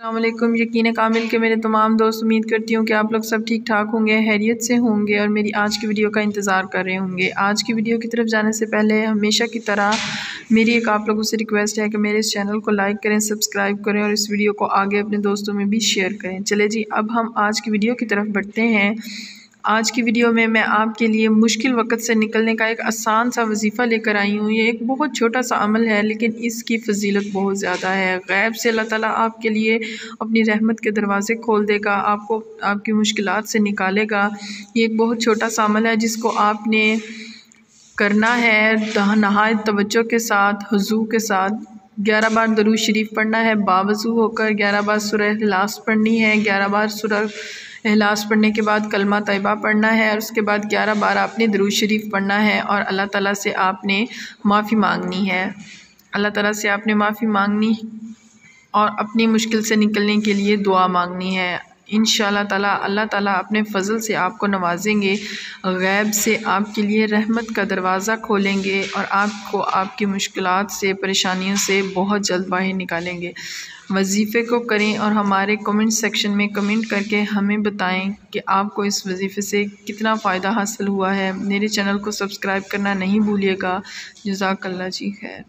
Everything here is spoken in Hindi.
अस्सलामुअलैकुम। यकीन कामिल के मेरे तमाम दोस्त, उम्मीद करती हूँ कि आप लोग सब ठीक ठाक होंगे, खैरियत से होंगे और मेरी आज की वीडियो का इंतज़ार कर रहे होंगे। आज की वीडियो की तरफ जाने से पहले हमेशा की तरह मेरी एक आप लोगों से रिक्वेस्ट है कि मेरे इस चैनल को लाइक करें, सब्सक्राइब करें और इस वीडियो को आगे अपने दोस्तों में भी शेयर करें। चले जी, अब हम आज की वीडियो की तरफ बढ़ते हैं। आज की वीडियो में मैं आपके लिए मुश्किल वक़्त से निकलने का एक आसान सा वजीफ़ा लेकर आई हूँ। ये एक बहुत छोटा सा अमल है, लेकिन इसकी फ़जीलत बहुत ज़्यादा है। गैब से अल्लाह ताला आपके लिए अपनी रहमत के दरवाज़े खोल देगा, आपको आपकी मुश्किलात से निकालेगा। ये एक बहुत छोटा सा अमल है जिसको आपने करना है नहायत तवज्जो के साथ, हुज़ू के साथ। 11 बार दरूद शरीफ पढ़ना है बावज़ू होकर, 11 बार सूरह इखलास पढ़नी है, 11 बार सूरह इखलास पढ़ने के बाद कलमा तैयबा पढ़ना है और उसके बाद 11 बार आपने दरूद शरीफ पढ़ना है और अल्लाह ताला से आपने माफ़ी मांगनी है। अल्लाह ताला से आपने माफ़ी मांगनी और अपनी मुश्किल से निकलने के लिए दुआ मांगनी है। इंशाअल्लाह ताला अल्लाह ताला अपने फ़ज़ल से आपको नवाजेंगे, गैब से आपके लिए रहमत का दरवाज़ा खोलेंगे और आपको आपकी मुश्किलात से, परेशानियों से बहुत जल्द बाहर निकालेंगे। वजीफ़े को करें और हमारे कमेंट सेक्शन में कमेंट करके हमें बताएं कि आपको इस वजीफ़े से कितना फ़ायदा हासिल हुआ है। मेरे चैनल को सब्सक्राइब करना नहीं भूलिएगा। जज़ाकल्लाह जी खैर।